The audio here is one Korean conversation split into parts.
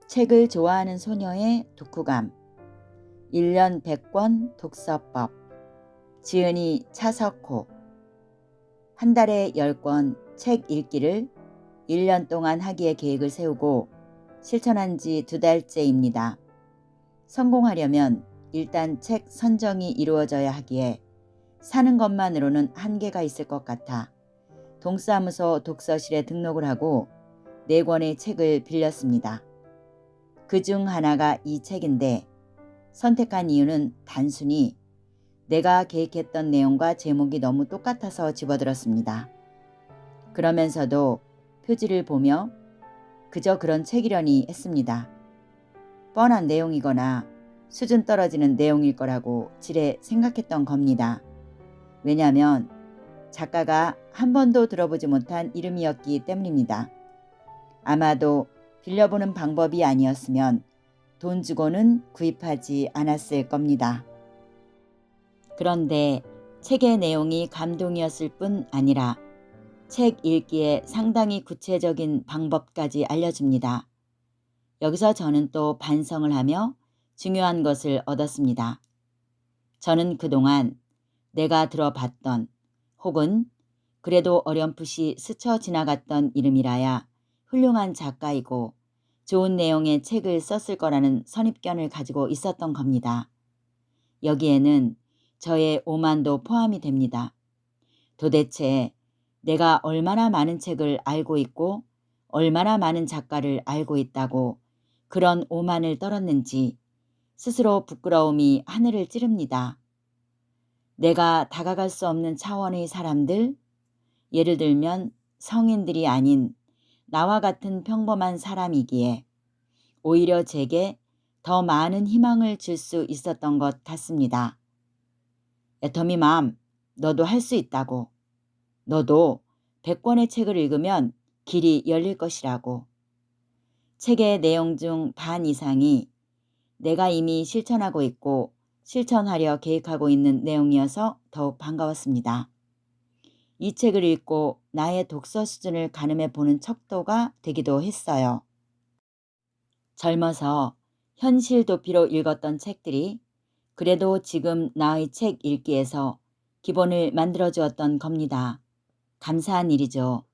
책을 좋아하는 소녀의 독후감 1년 100권 독서법 지은이 차석호 한 달에 10권 책 읽기를 1년 동안 하기의 계획을 세우고 실천한 지 2달째입니다. 성공하려면 일단 책 선정이 이루어져야 하기에 사는 것만으로는 한계가 있을 것 같아 동사무소 독서실에 등록을 하고 4권의 책을 빌렸습니다. 그중 하나가 이 책인데 선택한 이유는 단순히 내가 계획했던 내용과 제목이 너무 똑같아서 집어들었습니다. 그러면서도 표지를 보며 그저 그런 책이려니 했습니다. 뻔한 내용이거나 수준 떨어지는 내용일 거라고 지레 생각했던 겁니다. 왜냐하면 작가가 한 번도 들어보지 못한 이름이었기 때문입니다. 아마도 빌려보는 방법이 아니었으면 돈 주고는 구입하지 않았을 겁니다. 그런데 책의 내용이 감동이었을 뿐 아니라 책 읽기에 상당히 구체적인 방법까지 알려줍니다. 여기서 저는 또 반성을 하며 중요한 것을 얻었습니다. 저는 그동안 내가 들어봤던 혹은 그래도 어렴풋이 스쳐 지나갔던 이름이라야 훌륭한 작가이고 좋은 내용의 책을 썼을 거라는 선입견을 가지고 있었던 겁니다. 여기에는 저의 오만도 포함이 됩니다. 도대체 내가 얼마나 많은 책을 알고 있고 얼마나 많은 작가를 알고 있다고 그런 오만을 떨었는지 스스로 부끄러움이 하늘을 찌릅니다. 내가 다가갈 수 없는 차원의 사람들, 예를 들면 성인들이 아닌 나와 같은 평범한 사람이기에 오히려 제게 더 많은 희망을 줄 수 있었던 것 같습니다. 애터미맘, 너도 할 수 있다고. 너도 100권의 책을 읽으면 길이 열릴 것이라고. 책의 내용 중 반 이상이 내가 이미 실천하고 있고 실천하려 계획하고 있는 내용이어서 더욱 반가웠습니다. 이 책을 읽고 나의 독서 수준을 가늠해 보는 척도가 되기도 했어요. 젊어서 현실 도피로 읽었던 책들이 그래도 지금 나의 책 읽기에서 기본을 만들어주었던 겁니다. 감사한 일이죠.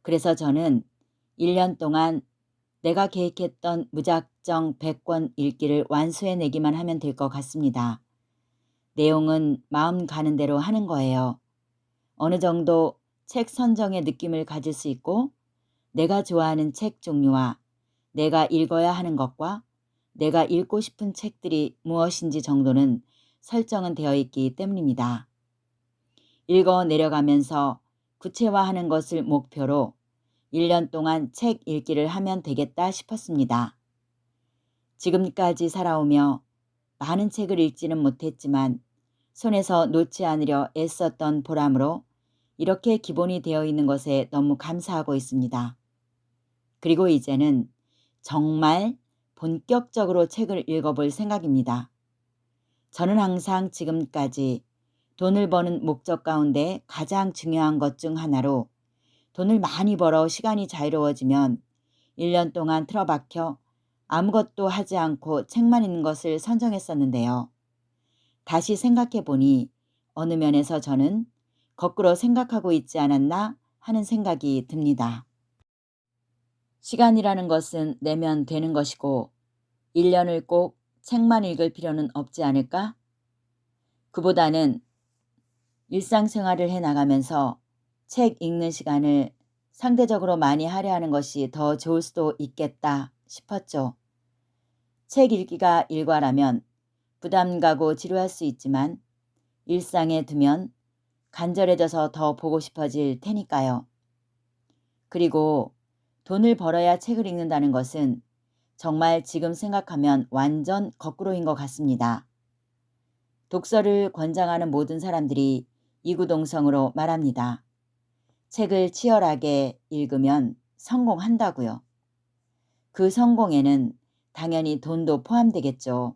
그래서 저는 1년 동안 내가 계획했던 무작정 100권 읽기를 완수해내기만 하면 될 것 같습니다. 내용은 마음 가는 대로 하는 거예요. 어느 정도 책 선정의 느낌을 가질 수 있고 내가 좋아하는 책 종류와 내가 읽어야 하는 것과 내가 읽고 싶은 책들이 무엇인지 정도는 설정은 되어 있기 때문입니다. 읽어 내려가면서 구체화하는 것을 목표로 1년 동안 책 읽기를 하면 되겠다 싶었습니다. 지금까지 살아오며 많은 책을 읽지는 못했지만 손에서 놓지 않으려 애썼던 보람으로 이렇게 기본이 되어 있는 것에 너무 감사하고 있습니다. 그리고 이제는 정말 본격적으로 책을 읽어볼 생각입니다. 저는 항상 지금까지 돈을 버는 목적 가운데 가장 중요한 것 중 하나로 돈을 많이 벌어 시간이 자유로워지면 1년 동안 틀어박혀 아무것도 하지 않고 책만 읽는 것을 선정했었는데요. 다시 생각해 보니 어느 면에서 저는 거꾸로 생각하고 있지 않았나 하는 생각이 듭니다. 시간이라는 것은 내면 되는 것이고 1년을 꼭 책만 읽을 필요는 없지 않을까? 그보다는 일상생활을 해나가면서 책 읽는 시간을 상대적으로 많이 할애하는 것이 더 좋을 수도 있겠다 싶었죠. 책 읽기가 일과라면 부담 가고 지루할 수 있지만 일상에 두면 간절해져서 더 보고 싶어질 테니까요. 그리고 돈을 벌어야 책을 읽는다는 것은 정말 지금 생각하면 완전 거꾸로인 것 같습니다. 독서를 권장하는 모든 사람들이 이구동성으로 말합니다. 책을 치열하게 읽으면 성공한다고요. 그 성공에는 당연히 돈도 포함되겠죠.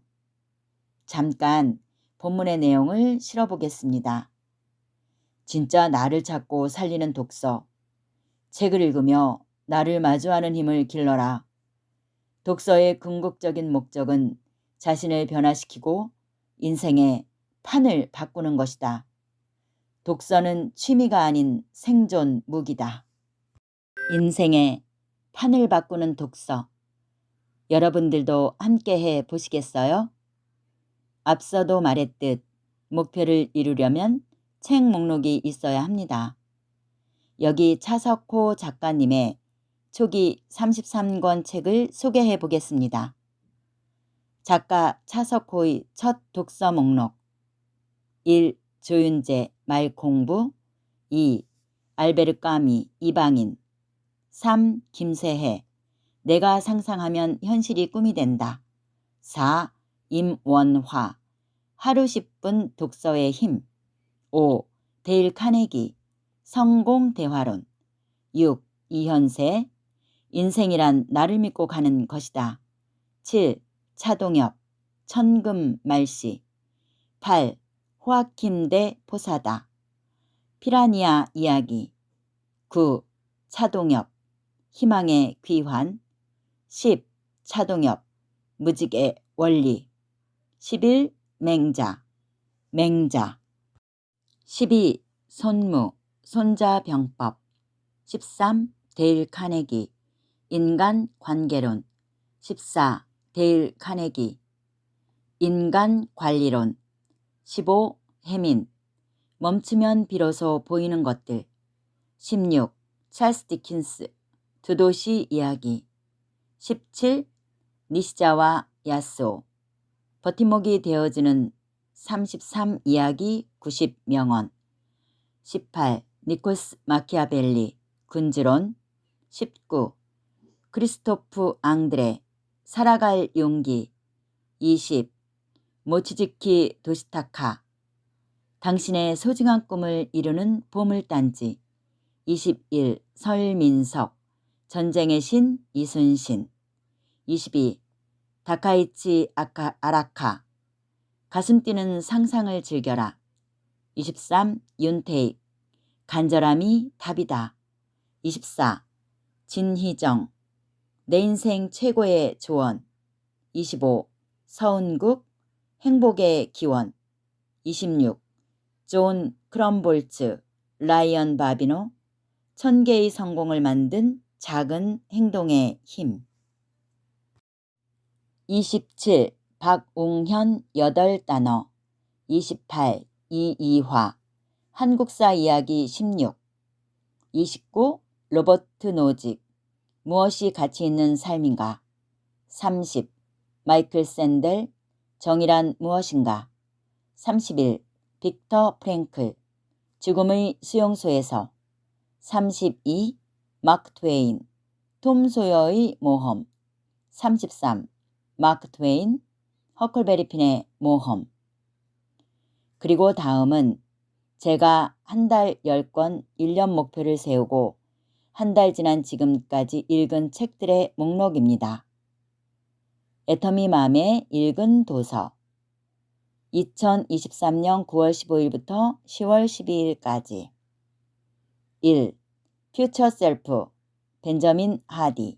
잠깐 본문의 내용을 실어보겠습니다. 진짜 나를 찾고 살리는 독서. 책을 읽으며 나를 마주하는 힘을 길러라. 독서의 궁극적인 목적은 자신을 변화시키고 인생의 판을 바꾸는 것이다. 독서는 취미가 아닌 생존 무기다. 인생의 판을 바꾸는 독서. 여러분들도 함께 해 보시겠어요? 앞서도 말했듯 목표를 이루려면 책 목록이 있어야 합니다. 여기 차석호 작가님의 초기 33권 책을 소개해 보겠습니다. 작가 차석호의 첫 독서 목록. 1. 조윤재 말공부. 2. 알베르 까미 이방인. 3. 김세해 내가 상상하면 현실이 꿈이 된다. 4. 임원화 하루 10분 독서의 힘. 5. 데일 카네기 성공 대화론. 6. 이현세 인생이란 나를 믿고 가는 것이다. 7. 차동엽 천금 말씨. 8. 호아킴 대 포사다 피라니아 이야기. 9. 차동엽 희망의 귀환. 10. 차동엽 무직의 원리. 11. 맹자 12. 손무 손자병법. 13. 데일 카네기 인간 관계론. 14. 데일 카네기 인간 관리론. 15. 해민 멈추면 비로소 보이는 것들. 16. 찰스 디킨스 두 도시 이야기. 17. 니시자와 야스오 버팀목이 되어주는 33 이야기 90 명언. 18. 니콜스 마키아벨리 군주론. 19. 크리스토프 앙드레 살아갈 용기. 20. 모치즈키 도시타카 당신의 소중한 꿈을 이루는 보물단지. 21. 설민석 전쟁의 신 이순신. 22. 다카이치 아라카 가슴 뛰는 상상을 즐겨라. 23. 윤태익 간절함이 답이다. 24. 진희정 내 인생 최고의 조언. 25. 서은국 행복의 기원. 26. 존 크럼볼츠 라이언 바비노 1000개의 성공을 만든 작은 행동의 힘. 27. 박웅현 8단어. 28. 이이화 한국사 이야기 16. 29. 로버트 노직 무엇이 가치 있는 삶인가. 30. 마이클 샌델 정의란 무엇인가. 31. 빅터 프랭클 죽음의 수용소에서. 32. 마크 트웨인 톰 소여의 모험. 33. 마크 트웨인 허클베리 핀의 모험. 그리고 다음은 제가 한 달 10권 1년 목표를 세우고 한 달 지난 지금까지 읽은 책들의 목록입니다. 애터미 맘의 읽은 도서 2023년 9월 15일부터 10월 12일까지. 1. 퓨처 셀프 벤저민 하디.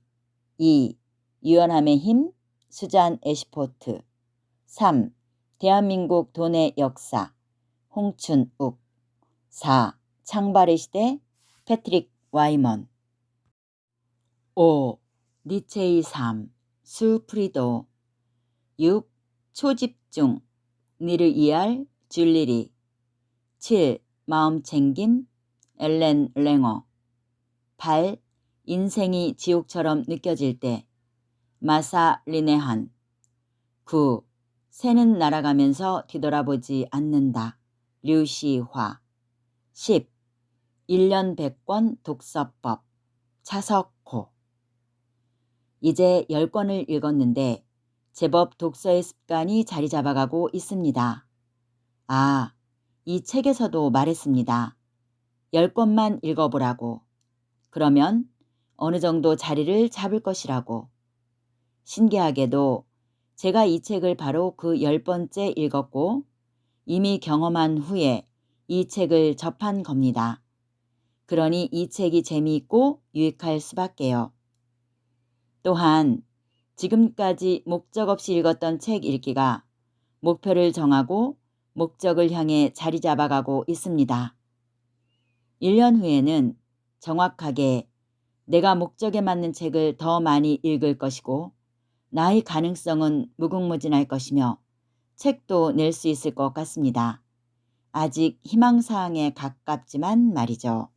2. 유연함의 힘 수잔 애시포트. 3. 대한민국 돈의 역사 홍춘욱. 4. 창발의 시대 패트릭 와이먼. 5. 니체의 삶 수 프리도. 6. 초집중 니르이알 줄리리. 7. 마음챙김 엘렌 랭어. 8. 인생이 지옥처럼 느껴질 때 마사 리네한. 9. 새는 날아가면서 뒤돌아보지 않는다 류시화. 10. 1년 100권 독서법 차석호. 이제 10권을 읽었는데 제법 독서의 습관이 자리 잡아가고 있습니다. 아, 이 책에서도 말했습니다. 10권만 읽어보라고. 그러면 어느 정도 자리를 잡을 것이라고. 신기하게도 제가 이 책을 바로 그 10번째 읽었고 이미 경험한 후에 이 책을 접한 겁니다. 그러니 이 책이 재미있고 유익할 수밖에요. 또한 지금까지 목적 없이 읽었던 책 읽기가 목표를 정하고 목적을 향해 자리 잡아가고 있습니다. 1년 후에는 정확하게 내가 목적에 맞는 책을 더 많이 읽을 것이고 나의 가능성은 무궁무진할 것이며 책도 낼 수 있을 것 같습니다. 아직 희망사항에 가깝지만 말이죠.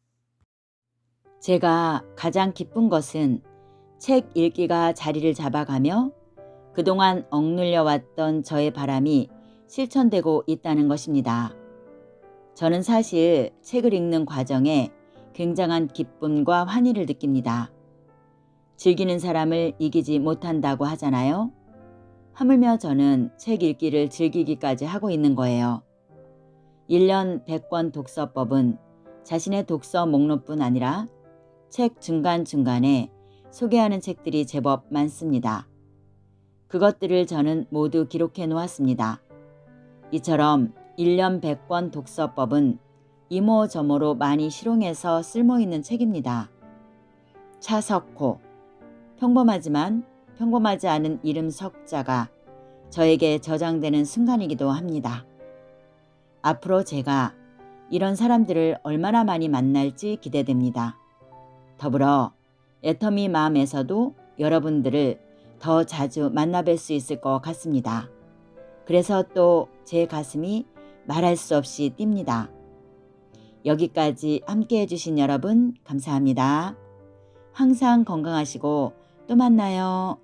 제가 가장 기쁜 것은 책 읽기가 자리를 잡아가며 그동안 억눌려왔던 저의 바람이 실천되고 있다는 것입니다. 저는 사실 책을 읽는 과정에 굉장한 기쁨과 환희를 느낍니다. 즐기는 사람을 이기지 못한다고 하잖아요. 하물며 저는 책 읽기를 즐기기까지 하고 있는 거예요. 1년 100권 독서법은 자신의 독서 목록뿐 아니라 책 중간중간에 소개하는 책들이 제법 많습니다. 그것들을 저는 모두 기록해 놓았습니다. 이처럼 1년 100권 독서법은 이모저모로 많이 실용해서 쓸모있는 책입니다. 차석호, 평범하지만 평범하지 않은 이름 석자가 저에게 저장되는 순간이기도 합니다. 앞으로 제가 이런 사람들을 얼마나 많이 만날지 기대됩니다. 더불어 애터미 마음에서도 여러분들을 더 자주 만나뵐 수 있을 것 같습니다. 그래서 또 제 가슴이 말할 수 없이 뜁니다. 여기까지 함께 해주신 여러분 감사합니다. 항상 건강하시고 또 만나요.